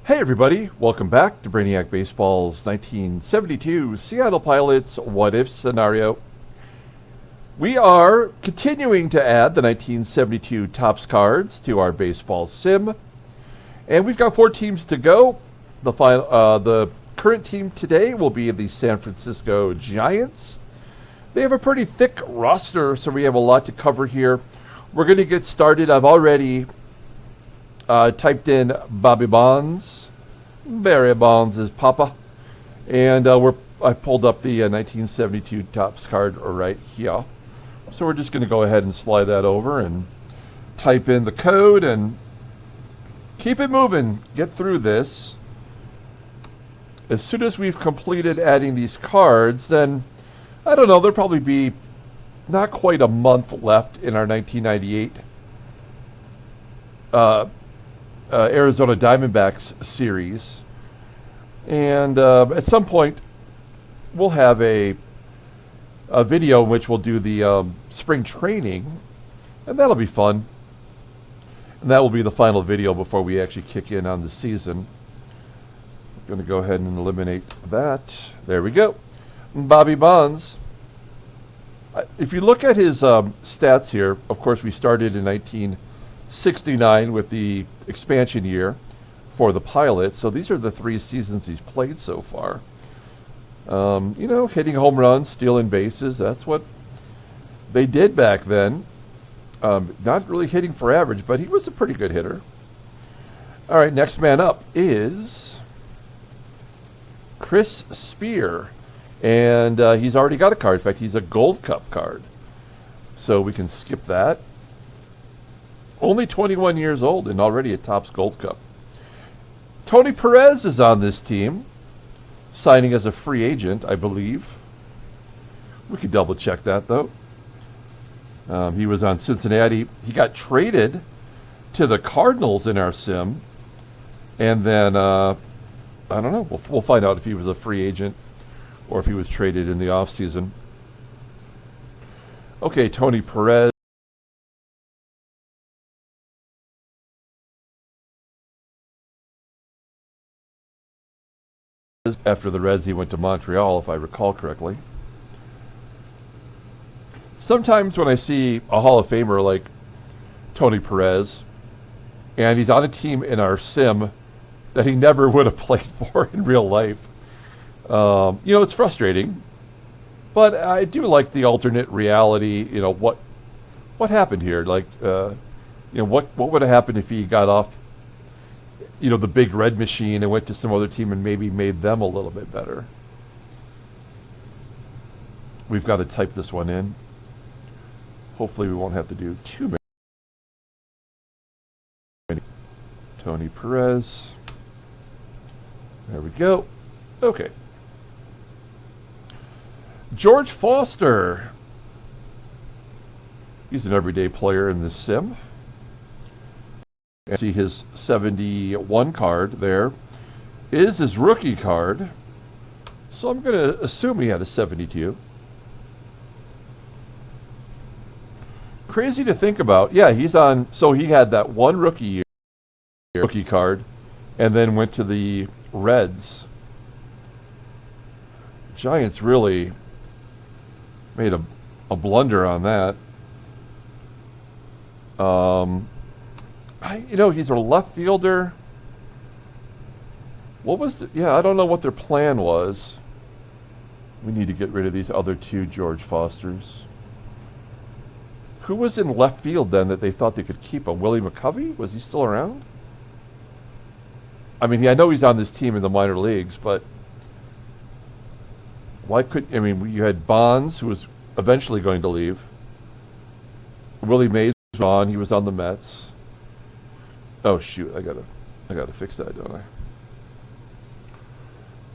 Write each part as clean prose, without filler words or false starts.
Hey everybody, welcome back to Brainiac Baseball's 1972 Seattle Pilots What If scenario. We are continuing to add the 1972 Topps cards to our baseball sim, and we've got 4 teams to go. The current team today will be the San Francisco Giants. They have a pretty thick roster, so we have a lot to cover here. We're going to get started. I've already typed in Bobby Bonds. Barry Bonds is Papa. And I've pulled up the 1972 Topps card right here. So we're just going to go ahead and slide that over and type in the code and keep it moving. Get through this. As soon as we've completed adding these cards, then, I don't know, there'll probably be not quite a month left in our 1998 Arizona Diamondbacks series, and at some point we'll have a video in which we'll do the spring training, and that'll be fun, and that will be the final video before we actually kick in on the season. I'm going to go ahead and eliminate that. There we go. Bobby Bonds. If you look at his stats here, of course we started in 1969 with the expansion year for the Pilots. So these are the 3 seasons he's played so far. Hitting home runs, stealing bases. That's what they did back then. Not really hitting for average, but he was a pretty good hitter. All right, next man up is Chris Spear. And he's already got a card. In fact, he's a Gold Cup card. So we can skip that. Only 21 years old and already a Topps Gold Cup. Tony Perez is on this team, signing as a free agent, I believe. We could double check that, though. He was on Cincinnati. He got traded to the Cardinals in our sim. And then, I don't know. We'll find out if he was a free agent or if he was traded in the offseason. Okay, Tony Perez. After the Reds, he went to Montreal, if I recall correctly. Sometimes when I see a Hall of Famer like Tony Perez, and he's on a team in our sim that he never would have played for in real life, it's frustrating, but I do like the alternate reality. What happened here? Like, what would have happened if he got off, the big red machine and went to some other team and maybe made them a little bit better? We've got to type this one in. Hopefully we won't have to do too many. Tony Perez. There we go. Okay. George Foster. He's an everyday player in this sim. And see his 71 card there is his rookie card. So I'm going to assume he had a 72. Crazy to think about. Yeah, he's on. So he had that one rookie card and then went to the Reds. Giants really made a blunder on that. He's a left fielder. I don't know what their plan was. We need to get rid of these other 2 George Fosters. Who was in left field then that they thought they could keep him? Willie McCovey? Was he still around? I mean, I know he's on this team in the minor leagues, but you had Bonds, who was eventually going to leave. Willie Mays was on. He was on the Mets. Oh shoot! I gotta fix that, don't I?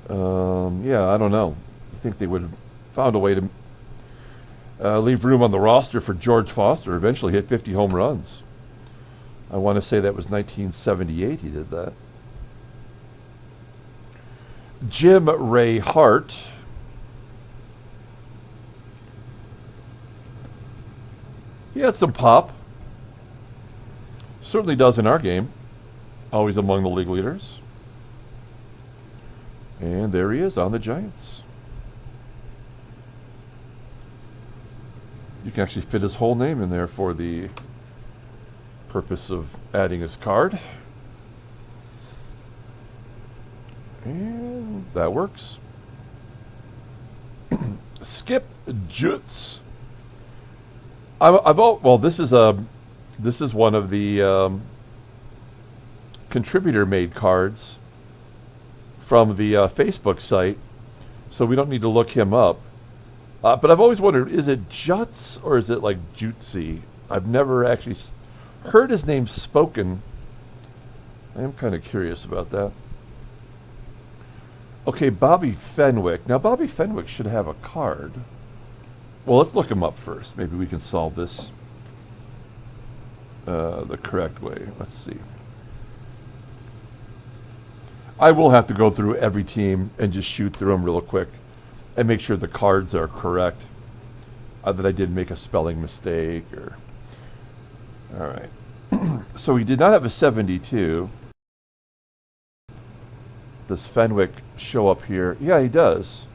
I don't know. I think they would have found a way to leave room on the roster for George Foster. Eventually hit 50 home runs. I want to say that was 1978 he did that. Jim Ray Hart. He had some pop. Certainly does in our game. Always among the league leaders. And there he is on the Giants. You can actually fit his whole name in there for the purpose of adding his card. And that works. Skip Jutz. This is one of the contributor-made cards from the Facebook site, so we don't need to look him up. But I've always wondered, is it Jutz or is it like Jutzi? I've never actually heard his name spoken. I am kind of curious about that. Okay, Bobby Fenwick. Now, Bobby Fenwick should have a card. Well, let's look him up first. Maybe we can solve this the correct way. Let's see. I will have to go through every team and just shoot through them real quick and make sure the cards are correct. That I didn't make a spelling mistake or... All right. So he did not have a 72. Does Fenwick show up here? Yeah, he does.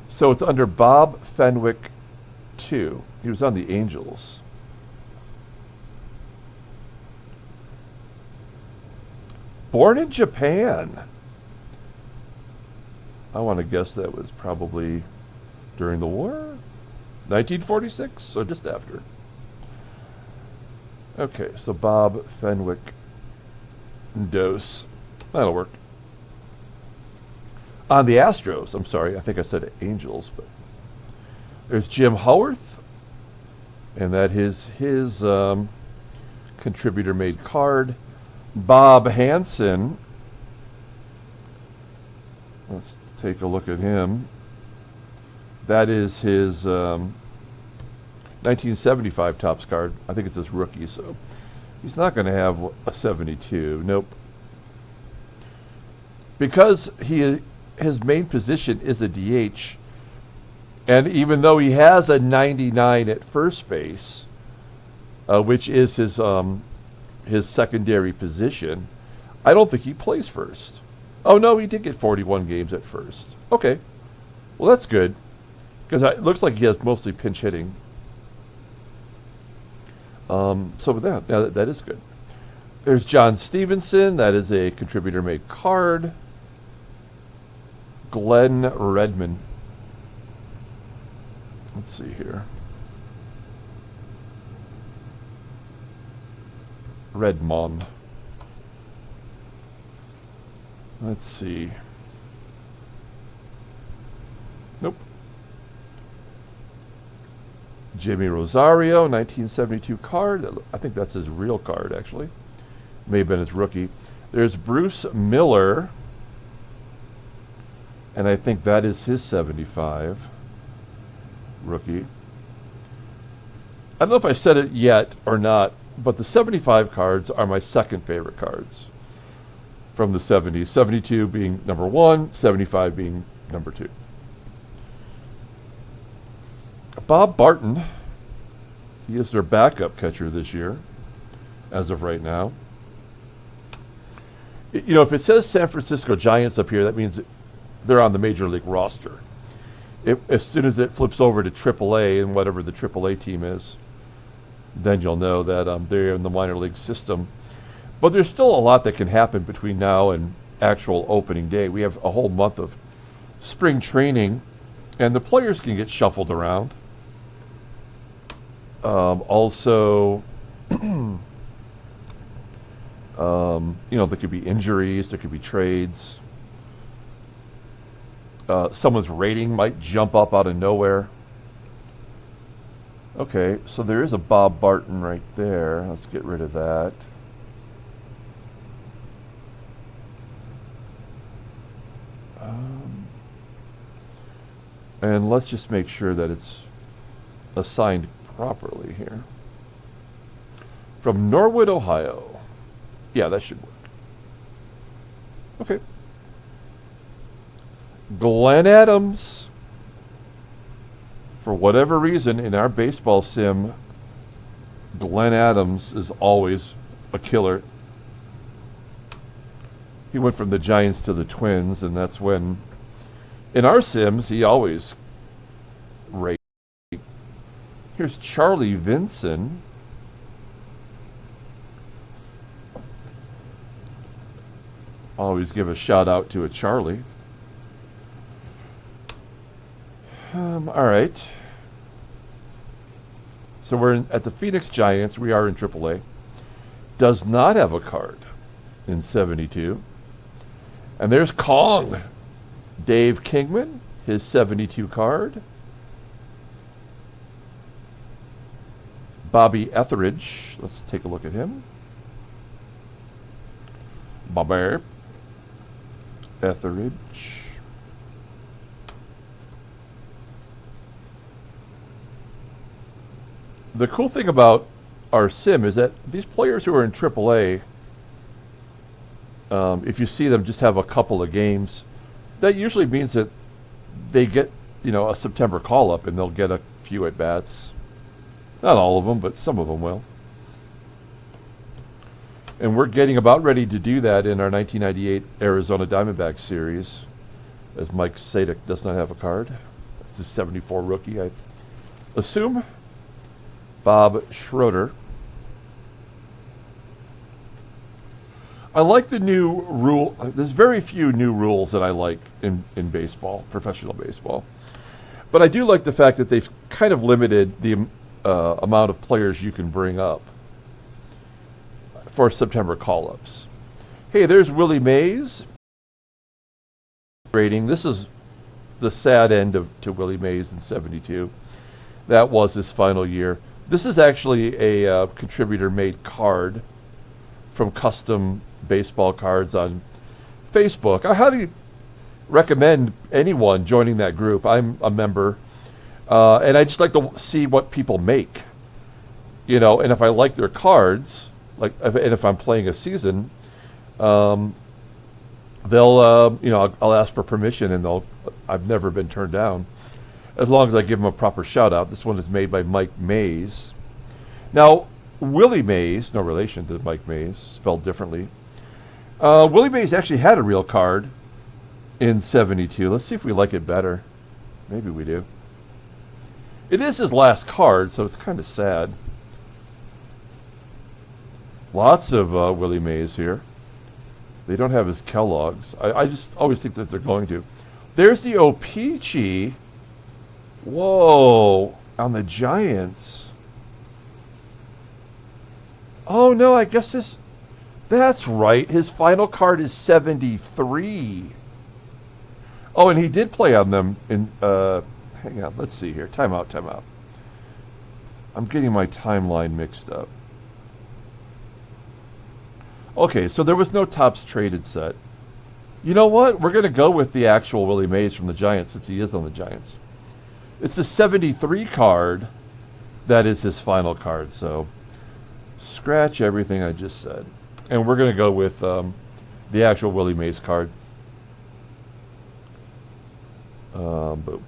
So it's under Bob Fenwick 2. He was on the Angels. Born in Japan. I want to guess that was probably during the war? 1946, or just after. Okay, so Bob Fenwick Dose. That'll work. On the Astros, I'm sorry, I think I said Angels, but there's Jim Howarth, and that is his contributor-made card. Bob Hansen. Let's take a look at him. That is his 1975 Topps card. I think it's his rookie, so he's not going to have a 72. Nope. Because his main position is a DH, and even though he has a 99 at first base, which is his secondary position, I don't think he plays first. Oh, no, he did get 41 games at first. Okay. Well, that's good, because it looks like he has mostly pinch hitting. So with that, yeah, that is good. There's John Stevenson. That is a contributor-made card. Glenn Redmond. Let's see here. Redmond. Let's see. Nope. Jimmy Rosario, 1972 card. I think that's his real card, actually. May have been his rookie. There's Bruce Miller. And I think that is his 75 rookie. I don't know if I said it yet or not, but the 75 cards are my second favorite cards from the 70s. 72 being number 1, 75 being number 2. Bob Barton. He is their backup catcher this year, as of right now. You know, if it says San Francisco Giants up here, that means they're on the Major League roster. As soon as it flips over to AAA and whatever the AAA team is, then you'll know that they're in the minor league system. But there's still a lot that can happen between now and actual opening day. We have a whole month of spring training, and the players can get shuffled around. Also, you know, there could be injuries, there could be trades. Someone's rating might jump up out of nowhere. Okay, so there is a Bob Barton right there. Let's get rid of that. And let's just make sure that it's assigned properly here. From Norwood, Ohio. Yeah, that should work. Okay. Glenn Adams. For whatever reason, in our baseball sim, Glenn Adams is always a killer. He went from the Giants to the Twins, and that's when In our sims, he always rate. Here's Charlie Vinson. Always give a shout out to a Charlie. All right. So we're at the Phoenix Giants. We are in AAA. Does not have a card in 72. And there's Kong. Dave Kingman, his 72 card. Bobby Etheridge. Let's take a look at him. Bobby Etheridge. The cool thing about our sim is that these players who are in AAA, if you see them just have a couple of games, that usually means that they get, a September call-up and they'll get a few at-bats. Not all of them, but some of them will. And we're getting about ready to do that in our 1998 Arizona Diamondbacks series, as Mike Sadek does not have a card. It's a 74 rookie, I assume. Bob Schroeder. I like the new rule. There's very few new rules that I like in baseball, professional baseball. But I do like the fact that they've kind of limited the amount of players you can bring up for September call-ups. Hey, there's Willie Mays. Rating. This is the sad end to Willie Mays in 72. That was his final year. This is actually a contributor-made card from Custom Baseball Cards on Facebook. I highly recommend anyone joining that group. I'm a member, and I just like to see what people make. And if I like their cards, and if I'm playing a season, they'll, I'll ask for permission, and I've never been turned down, as long as I give them a proper shout out. This one is made by Mike Mays. Now, Willie Mays, no relation to Mike Mays, spelled differently. Willie Mays actually had a real card in 72. Let's see if we like it better. Maybe we do. It is his last card, so it's kind of sad. Lots of Willie Mays here. They don't have his Kellogg's. I just always think that they're going to. There's the O-Pee-Chee. Whoa, on the Giants. Oh, no, I guess that's right. His final card is 73. Oh, and he did play on them in, hang on, let's see here. Time out. I'm getting my timeline mixed up. Okay, so there was no Topps traded set. You know what? We're going to go with the actual Willie Mays from the Giants, since he is on the Giants. It's the 73 card that is his final card, so scratch everything I just said. And we're going to go with the actual Willie Mays card. Boom.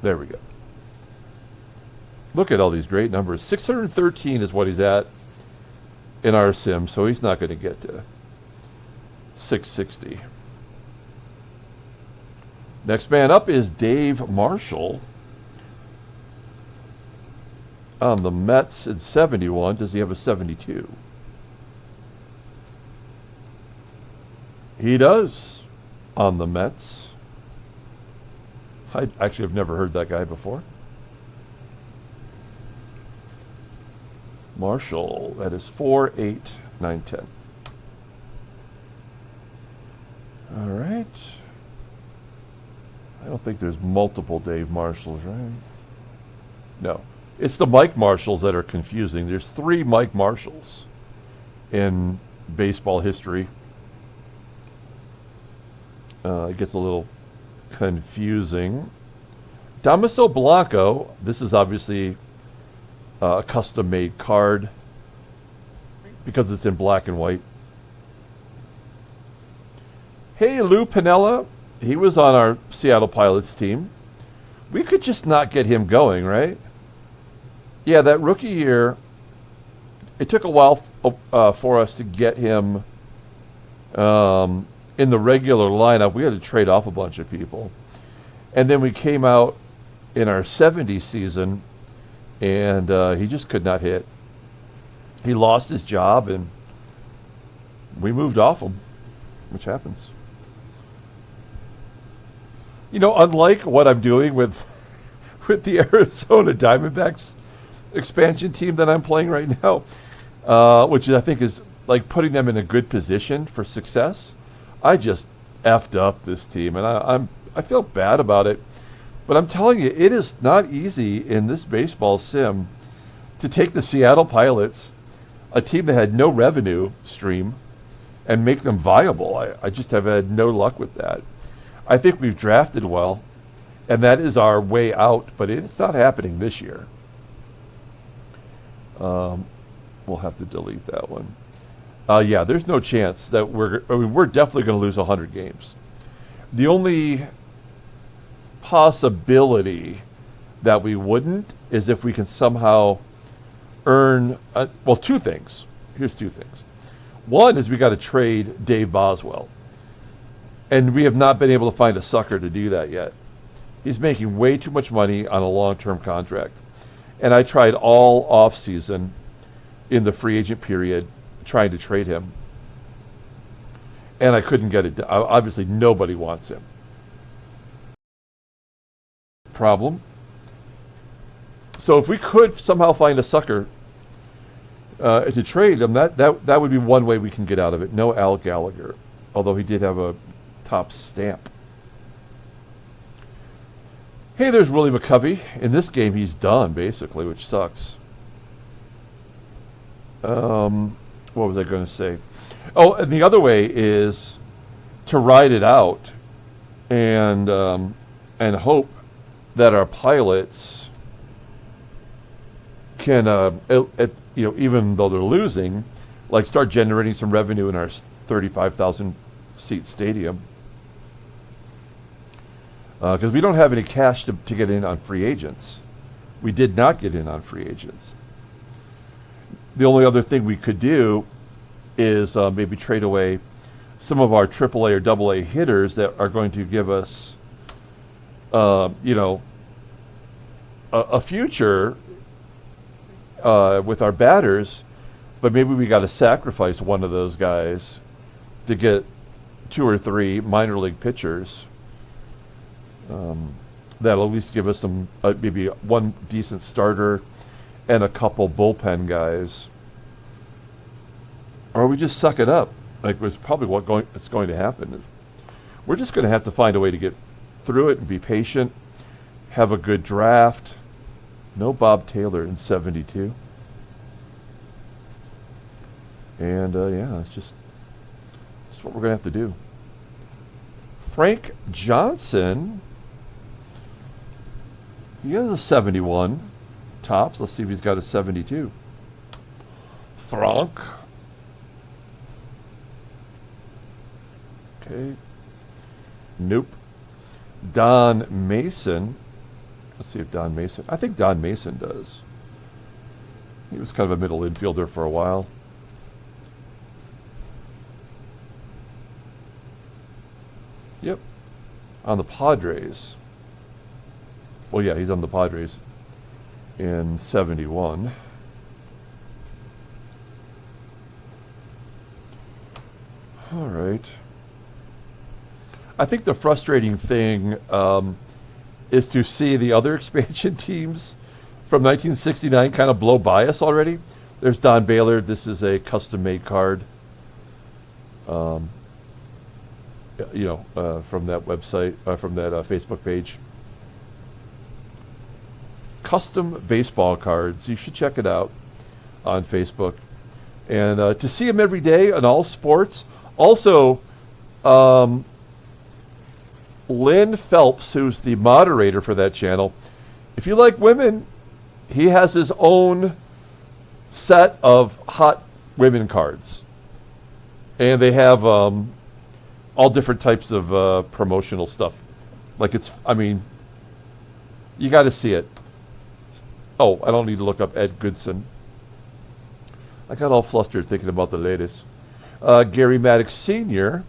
There we go. Look at all these great numbers. 613 is what he's at in our sim, so he's not going to get to 660. Next man up is Dave Marshall. On the Mets in 71. Does he have a 72? He does. On the Mets. I actually have never heard that guy before. Marshall. That is 4, 8, 9, 10. All right. I don't think there's multiple Dave Marshalls, right? No. It's the Mike Marshalls that are confusing. There's 3 Mike Marshalls in baseball history. It gets a little confusing. Damaso Blanco. This is obviously a custom-made card because it's in black and white. Hey, Lou Piniella. He was on our Seattle Pilots team. We could just not get him going, right? Yeah, that rookie year, it took a while for us to get him in the regular lineup, we had to trade off a bunch of people. And then we came out in our 70 season, and he just could not hit. He lost his job, and we moved off him, which happens. You know, unlike what I'm doing with the Arizona Diamondbacks expansion team that I'm playing right now, which I think is like putting them in a good position for success, I just effed up this team, and I feel bad about it. But I'm telling you, it is not easy in this baseball sim to take the Seattle Pilots, a team that had no revenue stream, and make them viable. I just have had no luck with that. I think we've drafted well, and that is our way out, but it's not happening this year. We'll have to delete that one. Yeah, there's no chance that we're definitely going to lose 100 games. The only possibility that we wouldn't is if we can somehow earn, two things. Here's two things. One is we got to trade Dave Boswell. And we have not been able to find a sucker to do that yet. He's making way too much money on a long-term contract. And I tried all off-season in the free agent period trying to trade him. And I couldn't get it done. Obviously, nobody wants him. Problem. So if we could somehow find a sucker to trade him, that would be one way we can get out of it. No Al Gallagher, although he did have a top stamp. Hey, there's Willie McCovey. In this game, he's done, basically, which sucks. What was I going to say? Oh, and the other way is to ride it out and hope that our pilots can, even though they're losing, like start generating some revenue in our 35,000 seat stadium. Because we don't have any cash to get in on free agents. We did not get in on free agents. The only other thing we could do is maybe trade away some of our AAA or AA hitters that are going to give us, a future with our batters, but maybe we got to sacrifice one of those guys to get 2 or 3 minor league pitchers. That'll at least give us some, maybe one decent starter and a couple bullpen guys. Or we just suck it up. Like was probably what's going to happen. We're just going to have to find a way to get through it and be patient, have a good draft. No Bob Taylor in 72. And that's what we're going to have to do. Frank Johnson, he has a 71 tops. Let's see if he's got a 72. Frank. Okay. Nope. Don Mason. Let's see if Don Mason. I think Don Mason does. He was kind of a middle infielder for a while. Yep. On the Padres. Well, yeah, he's on the Padres in 71. All right. I think the frustrating thing is to see the other expansion teams from 1969 kind of blow by us already. There's Don Baylor. This is a custom-made card. From that website, from that Facebook page. Custom baseball cards. You should check it out on Facebook. And to see them every day on all sports. Also, Lynn Phelps, who's the moderator for that channel, if you like women, he has his own set of hot women cards. And they have all different types of promotional stuff. Like you got to see it. Oh, I don't need to look up Ed Goodson. I got all flustered thinking about the latest. Gary Maddox Sr.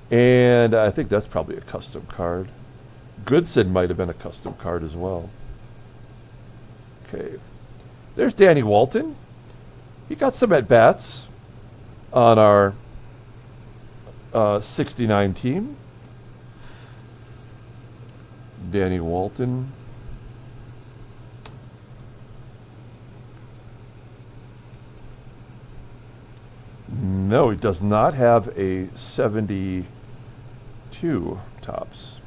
And I think that's probably a custom card. Goodson might have been a custom card as well. Okay. There's Danny Walton. He got some at-bats on our 69 team. Danny Walton. No, he does not have a 72 tops.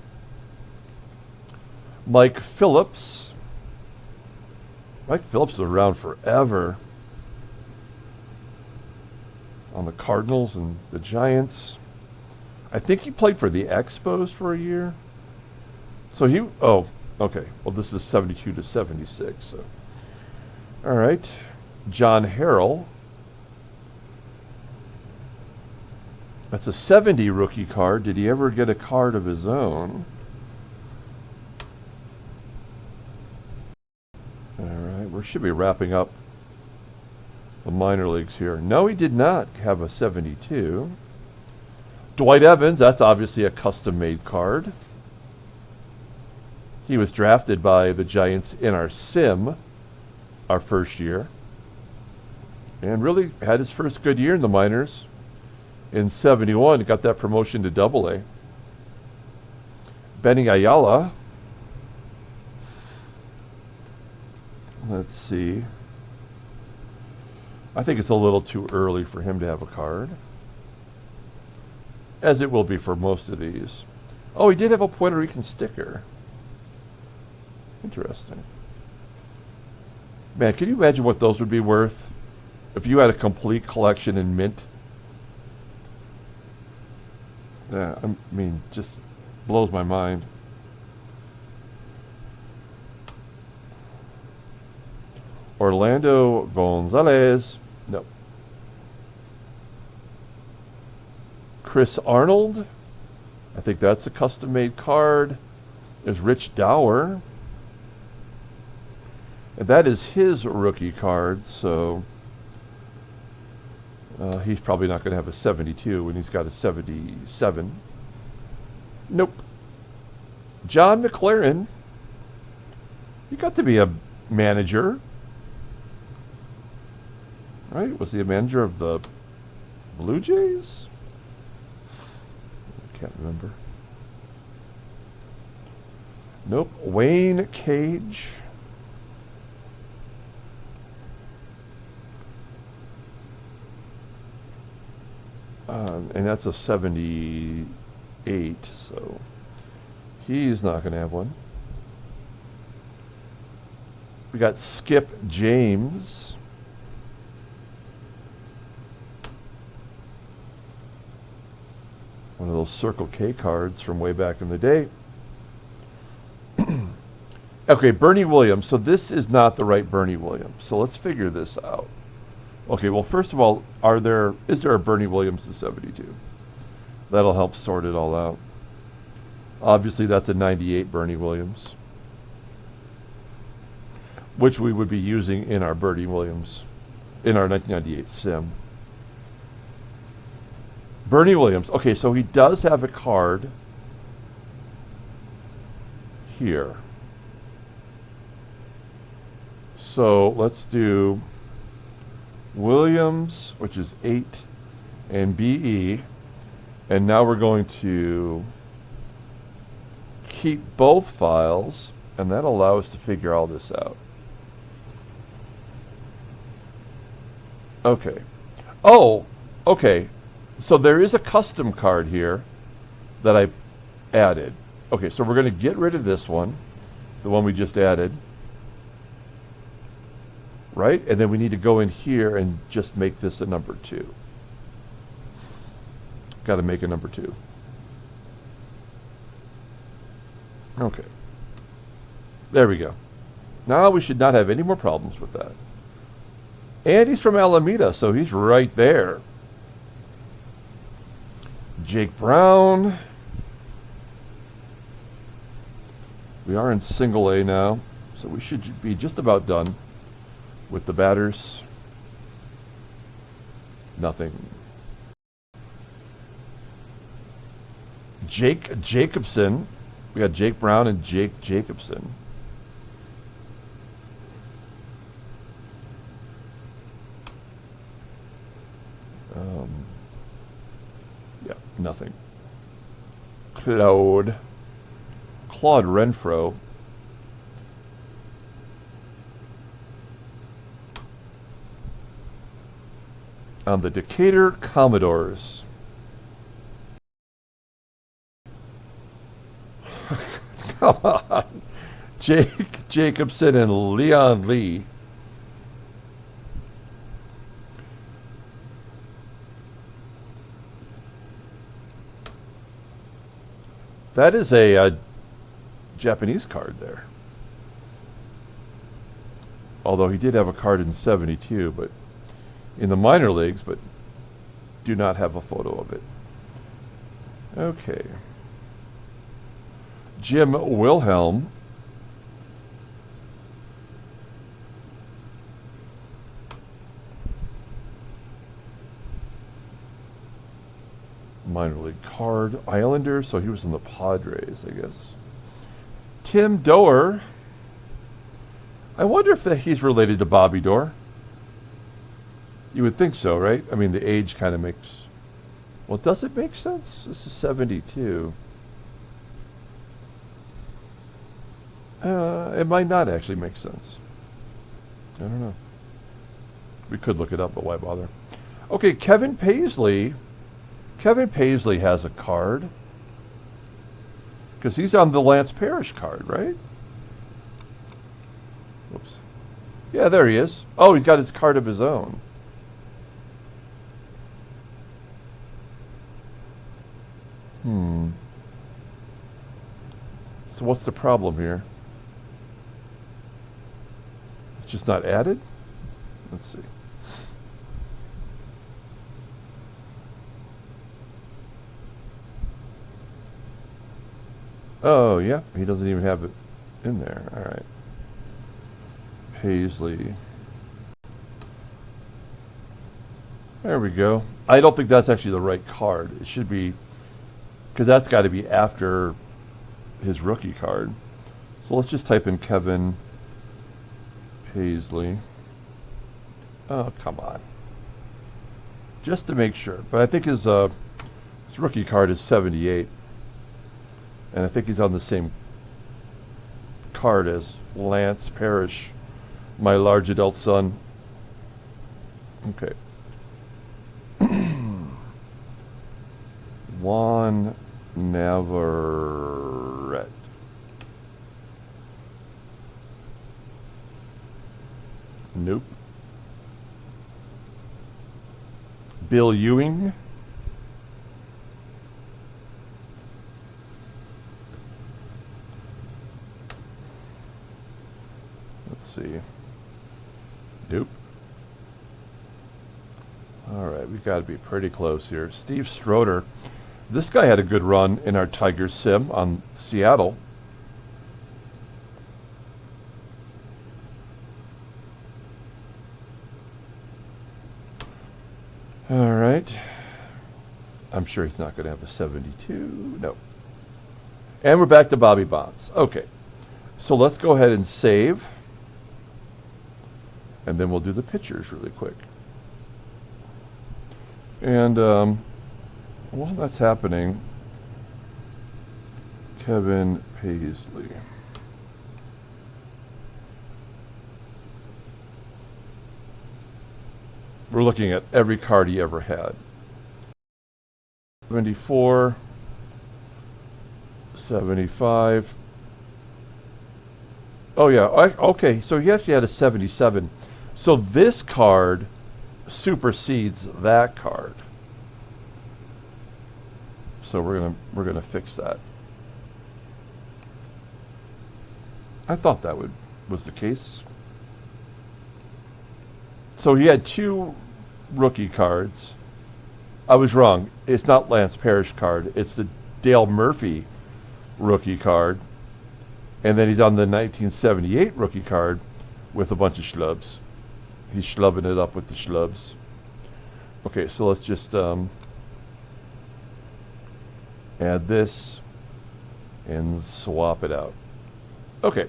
Mike Phillips. Mike Phillips was around forever on the Cardinals and the Giants. I think he played for the Expos for a year. So he, oh, okay. Well, this is 72 to 76. So, all right. John Harrell. That's a 70 rookie card. Did he ever get a card of his own? All right. We should be wrapping up the minor leagues here. No, he did not have a 72. Dwight Evans, that's obviously a custom-made card. He was drafted by the Giants in our sim, our first year, and really had his first good year in the minors. In 71, got that promotion to Double-A. Benny Ayala. Let's see. I think it's a little too early for him to have a card, as it will be for most of these. Oh, he did have a Puerto Rican sticker. Interesting. Man, can you imagine what those would be worth if you had a complete collection in mint? Yeah, I mean, just blows my mind. Orlando Gonzalez. No. Chris Arnold. I think that's a custom-made card. There's Rich Dower. And that is his rookie card, so he's probably not going to have a 72 when he's got a 77. Nope. John McLaren. He got to be a manager. Right? Was he a manager of the Blue Jays? I can't remember. Nope. Wayne Cage. And that's a 78, so he's not going to have one. We got Skip James. One of those Circle K cards from way back in the day. Okay, Bernie Williams. So this is not the right Bernie Williams. So let's figure this out. Okay, well, first of all, is there a Bernie Williams to 72? That'll help sort it all out. Obviously, that's a 98 Bernie Williams, which we would be using in our Bernie Williams, in our 1998 sim. Bernie Williams. Okay, so he does have a card here. So let's do Williams, which is 8, and BE. And now we're going to keep both files, and that'll allow us to figure all this out. Okay. Oh, okay. So there is a custom card here that I added. Okay, so we're going to get rid of this one, the one we just added. Right? And then we need to go in here and just make this a number 2. Got to make a number 2. Okay. There we go. Now we should not have any more problems with that. And he's from Alameda, so he's right there. Jake Brown. We are in single A now, so we should be just about done with the batters. Nothing. Jake Jacobson. We got Jake Brown and Jake Jacobson. Yeah, nothing. Claude Renfro. On the Decatur Commodores. Come on. Jake Jacobson and Leon Lee. That is a Japanese card there. Although he did have a card in 72, but in the minor leagues, but do not have a photo of it. Okay. Jim Wilhelm. Minor league card. Islanders, so he was in the Padres, I guess. Tim Doerr. I wonder if he's related to Bobby Doerr. You would think so, right? I mean, the age kind of makes... Well, does it make sense? This is 72. It might not actually make sense. I don't know. We could look it up, but why bother? Okay, Kevin Paisley. Kevin Paisley has a card. Because he's on the Lance Parrish card, right? Whoops. Yeah, there he is. Oh, he's got his card of his own. So what's the problem here? It's just not added? Let's see. Oh, yeah. He doesn't even have it in there. All right. Paisley. There we go. I don't think that's actually the right card. It should be... Because that's got to be after his rookie card. So let's just type in Kevin Paisley. Oh, come on. Just to make sure. But I think his rookie card is 78. And I think he's on the same card as Lance Parrish, my large adult son. Okay. Juan Navarrete. Nope. Bill Ewing. Let's see. Nope. All right, we've got to be pretty close here. Steve Stroder. This guy had a good run in our Tigers sim on Seattle. All right. I'm sure he's not going to have a 72. No. And we're back to Bobby Bonds. Okay. So let's go ahead and save. And then we'll do the pictures really quick. And while that's happening, Kevin Paisley. We're looking at every card he ever had. 74, 75. Oh yeah, okay, so he actually had a 77. So this card supersedes that card. So we're gonna fix that. I thought that was the case. So he had two rookie cards. I was wrong. It's not Lance Parrish card. It's the Dale Murphy rookie card. And then he's on the 1978 rookie card with a bunch of schlubs. He's schlubbing it up with the schlubs. Okay, so let's just... Add this and swap it out. Okay.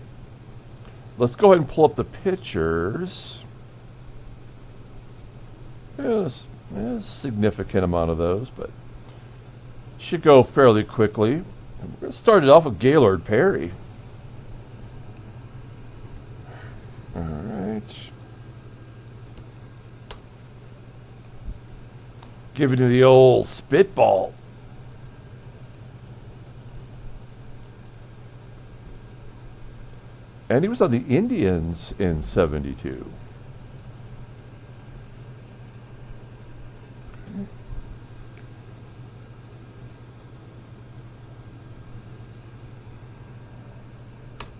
Let's go ahead and pull up the pictures. There's a significant amount of those, but should go fairly quickly. We're going to start it off with Gaylord Perry. All right. Giving you the old spitball. And he was on the Indians in 72.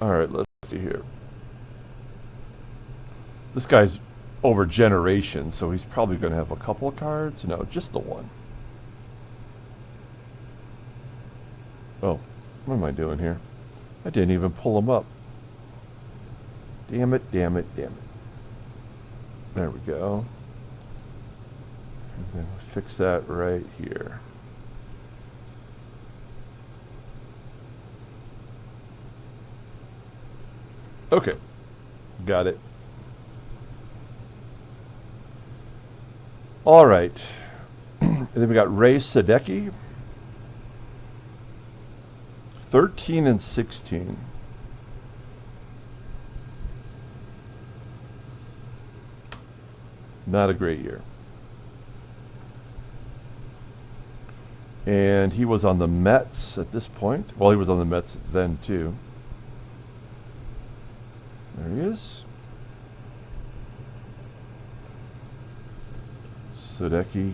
All right, let's see here. This guy's over generations, so he's probably going to have a couple of cards. No, just the one. Oh, what am I doing here? I didn't even pull him up. Damn it, damn it, damn it. There we go. And then we'll fix that right here. Okay, got it. All right. And then we got Ray Sadecki. 13 and 16. Not a great year. And he was on the Mets at this point. Well, he was on the Mets then too. There he is. Sadecki.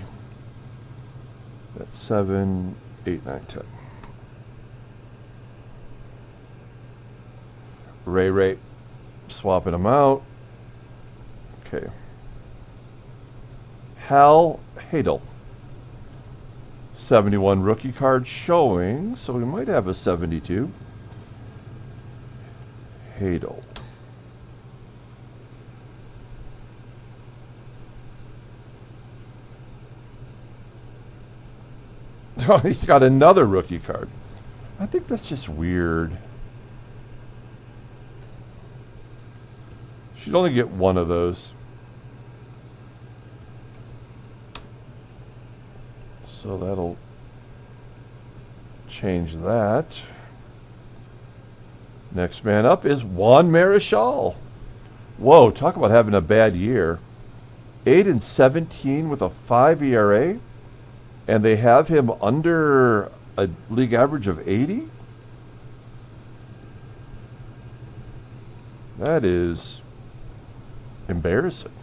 That's 7, 8, 9, 10. Ray. Swapping them out. Okay. Hal Hadel. 71 rookie card showing, so we might have a 72. Hadel. Oh, he's got another rookie card. I think that's just weird. Should only get one of those. So that'll change that. Next man up is Juan Marichal. Whoa, talk about having a bad year. 8 and 17 with a 5 ERA. And they have him under a league average of 80? That is embarrassing.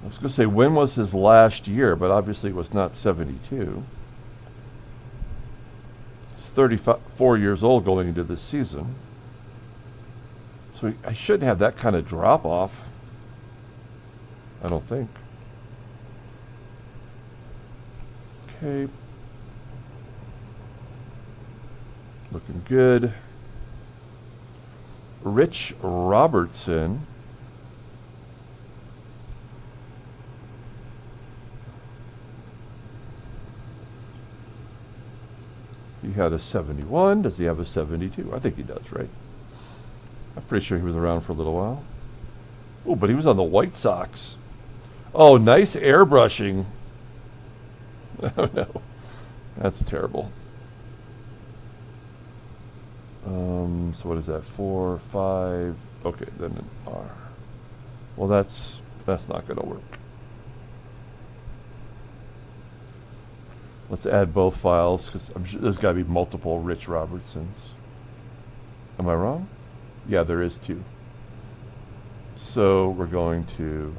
I was going to say, when was his last year? But obviously it was not 72. He's 34 years old going into this season. So I shouldn't have that kind of drop off. I don't think. Okay. Looking good. Rich Robertson. He had a 71. Does he have a 72? I think he does, right? I'm pretty sure he was around for a little while. Oh, but he was on the White Sox. Oh, nice airbrushing. Oh, no. That's terrible. So what is that? 4, 5. Okay, then an R. Well, that's not going to work. Let's add both files, because I'm sure there's got to be multiple Rich Robertsons. Am I wrong? Yeah, there is 2. So we're going to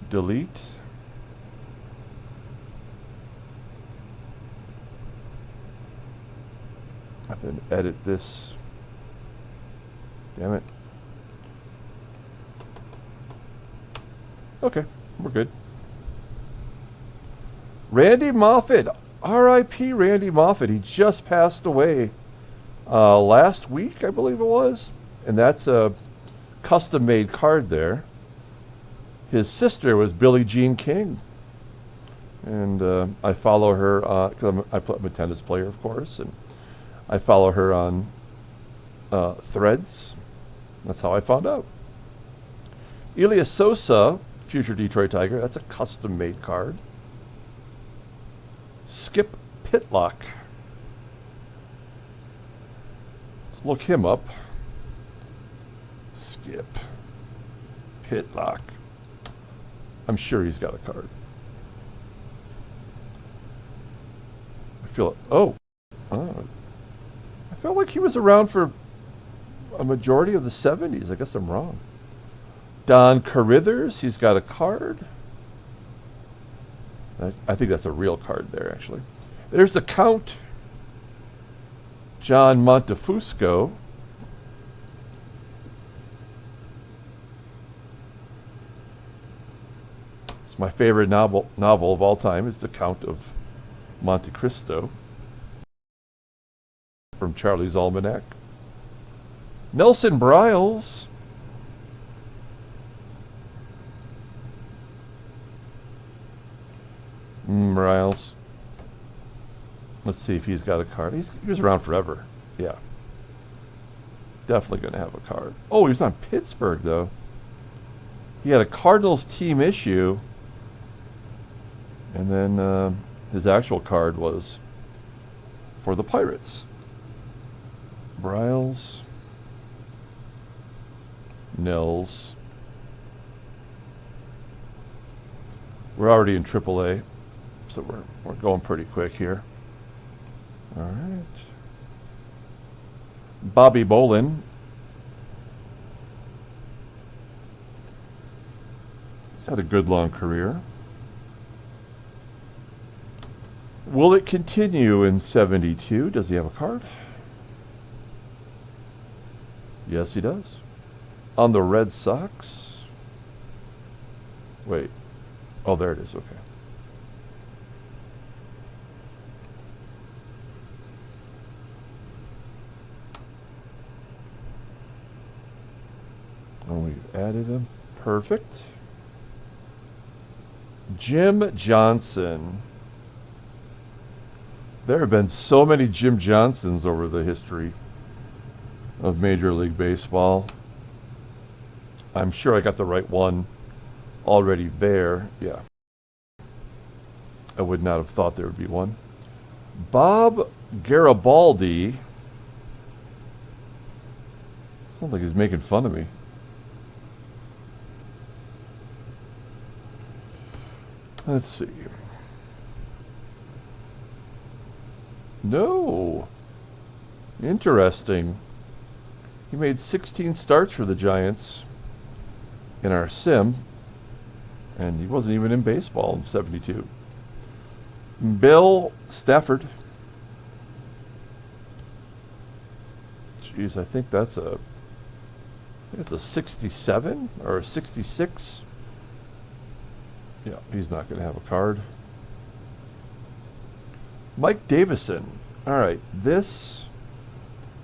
delete. I have to edit this. Damn it. Okay, we're good. Randy Moffett. R.I.P. Randy Moffett. He just passed away last week, I believe it was. And that's a custom-made card there. His sister was Billie Jean King. And I follow her because I'm a tennis player, of course, and I follow her on Threads. That's how I found out. Elias Sosa, future Detroit Tiger. That's a custom-made card. Skip Pitlock. Let's look him up. Skip Pitlock. I'm sure he's got a card. I feel... Oh. I felt like he was around for a majority of the 70s. I guess I'm wrong. Don Carithers, he's got a card. I think that's a real card there, actually. There's the Count. John Montefusco. It's my favorite novel of all time. It's The Count of Monte Cristo from Charlie's Almanac. Nelson Bryles. Bryles. Let's see if he's got a card. He was around forever. Yeah. Definitely going to have a card. Oh, he was on Pittsburgh, though. He had a Cardinals team issue. And then his actual card was for the Pirates. Bryles. Nils. We're already in AAA. So we're going pretty quick here. All right. Bobby Bolin. He's had a good long career. Will it continue in 72? Does he have a card? Yes, he does. On the Red Sox. Wait. Oh, there it is. Okay. And we added him. Perfect. Jim Johnson. There have been so many Jim Johnsons over the history of Major League Baseball. I'm sure I got the right one already there. Yeah. I would not have thought there would be one. Bob Garibaldi. Sounds like he's making fun of me. Let's see. No. Interesting. He made 16 starts for the Giants in our sim, and he wasn't even in baseball in 72. Bill Stafford. Jeez, I think that's a 67 or a 66. Yeah, he's not going to have a card. Mike Davison. All right, this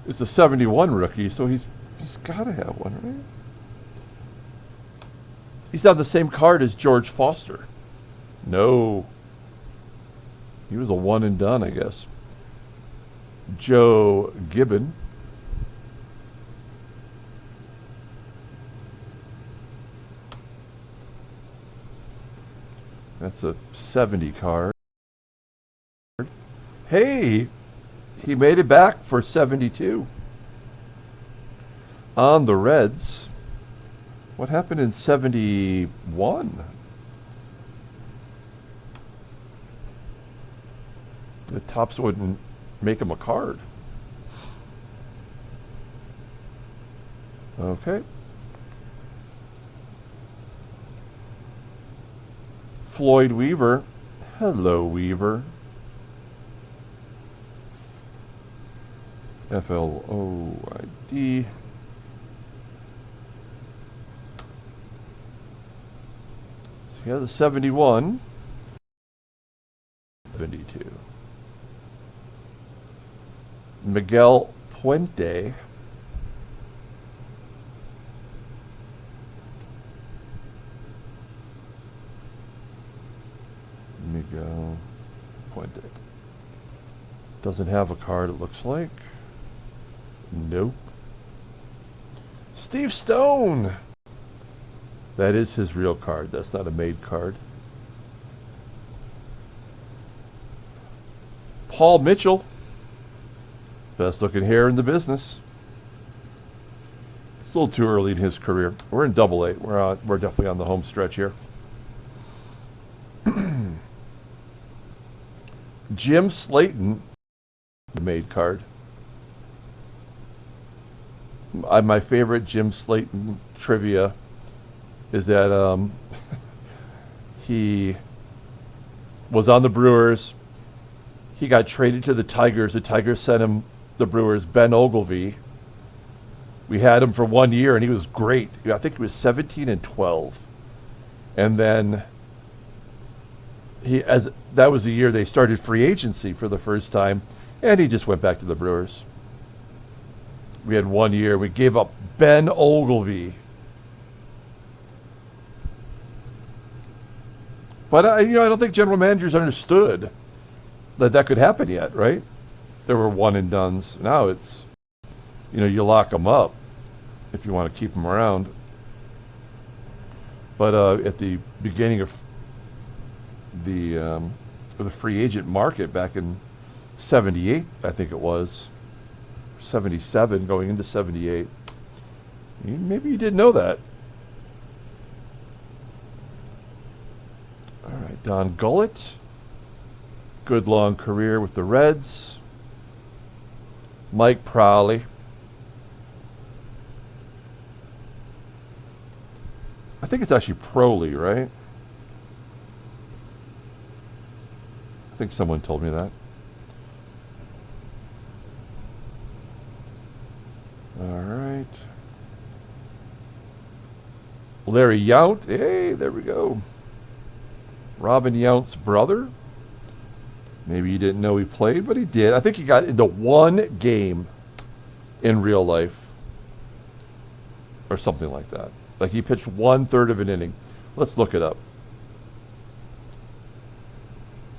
is a 71 rookie, so he's got to have one, right? He's on the same card as George Foster. No. He was a one and done, I guess. Joe Gibbon. That's a 70 card. Hey, he made it back for 72. On the Reds. What happened in 71? The Tops wouldn't make him a card. Okay. Floyd Weaver. Hello, Weaver. FLOID. So he has a 71. 72. Miguel Puente. Let me go. Puente. Doesn't have a card, it looks like. Nope. Steve Stone. That is his real card. That's not a made card. Paul Mitchell. Best looking hair in the business. It's a little too early in his career. We're in Double-A. We're definitely on the home stretch here. Jim Slayton, made card. My favorite Jim Slayton trivia is that he was on the Brewers. He got traded to the Tigers. The Tigers sent him the Brewers Ben Ogilvy. We had him for 1 year, and he was great. I think he was 17 and 12. And then that was the year they started free agency for the first time, and he just went back to the Brewers. We had 1 year. We gave up Ben Ogilvy. But I don't think general managers understood that could happen yet, right? There were one and dones. Now it's, you lock them up if you want to keep them around. But at the beginning of the free agent market back in 78, I think it was, 77 going into 78. Maybe you didn't know that. All right, Don Gullett. Good long career with the Reds. Mike Prowley. I think it's actually Proley, right? I think someone told me that. All right. Larry Yount. Hey, there we go. Robin Yount's brother. Maybe you didn't know he played, but he did. I think he got into one game in real life or something like that. Like he pitched 1/3 of an inning. Let's look it up.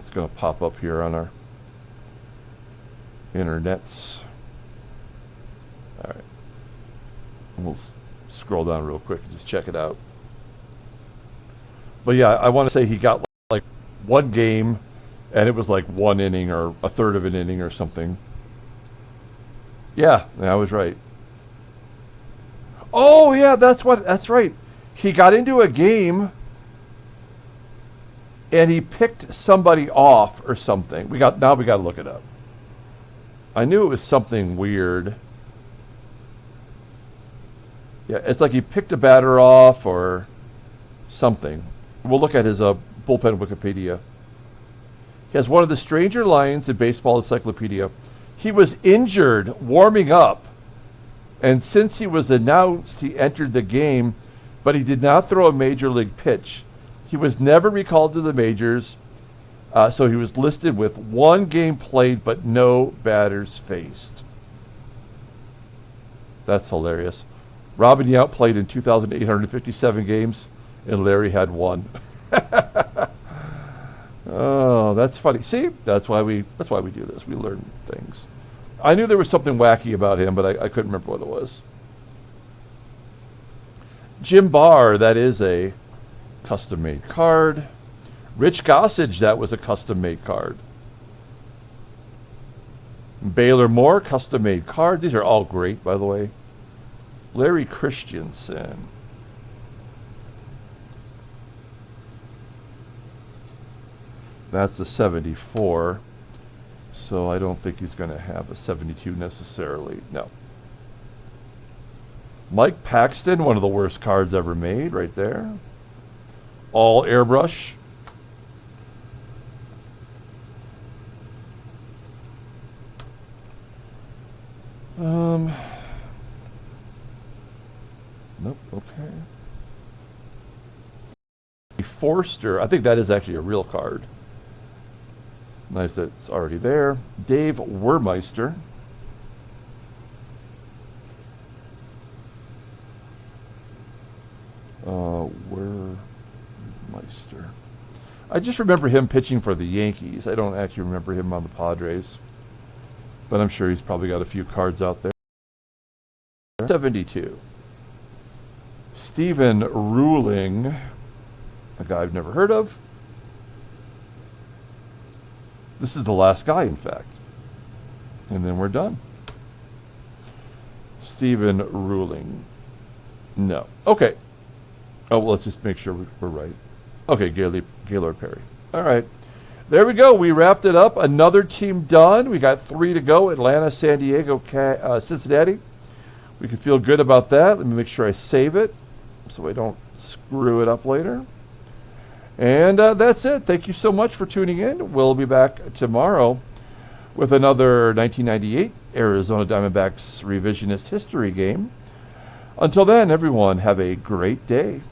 It's going to pop up here on our internets. All right. And we'll scroll down real quick and just check it out. But yeah, I want to say he got like one game, and it was like 1 inning or 1/3 of an inning or something. Yeah, I was right. Oh yeah, that's right. He got into a game and he picked somebody off or something. We got to look it up. I knew it was something weird. Yeah, it's like he picked a batter off or something. We'll look at his bullpen Wikipedia. He has one of the stranger lines in Baseball Encyclopedia. He was injured warming up, and since he was announced, he entered the game, but he did not throw a major league pitch. He was never recalled to the majors, so he was listed with 1 game played but no batters faced. That's hilarious. Robin Yount played in 2,857 games, and Larry had 1. Oh, that's funny. See, that's why we do this. We learn things. I knew there was something wacky about him, but I couldn't remember what it was. Jim Barr, that is a custom-made card. Rich Gossage, that was a custom-made card. Baylor Moore, custom-made card. These are all great, by the way. Larry Christensen. That's a 74. So I don't think he's going to have a 72 necessarily. No. Mike Paxton, one of the worst cards ever made, right there. All airbrush. Nope, okay. Forster, I think that is actually a real card. Nice that it's already there. Dave Wermeister. Wermeister. I just remember him pitching for the Yankees. I don't actually remember him on the Padres. But I'm sure he's probably got a few cards out there. 72. Stephen Ruling, a guy I've never heard of. This is the last guy, in fact. And then we're done. Stephen Ruling. No. Okay. Oh, well, let's just make sure we're right. Okay, Gaylord Perry. All right. There we go. We wrapped it up. Another team done. We got 3 to go. Atlanta, San Diego, Cincinnati. We can feel good about that. Let me make sure I save it so I don't screw it up later. And that's it. Thank you so much for tuning in. We'll be back tomorrow with another 1998 Arizona Diamondbacks revisionist history game. Until then, everyone, have a great day.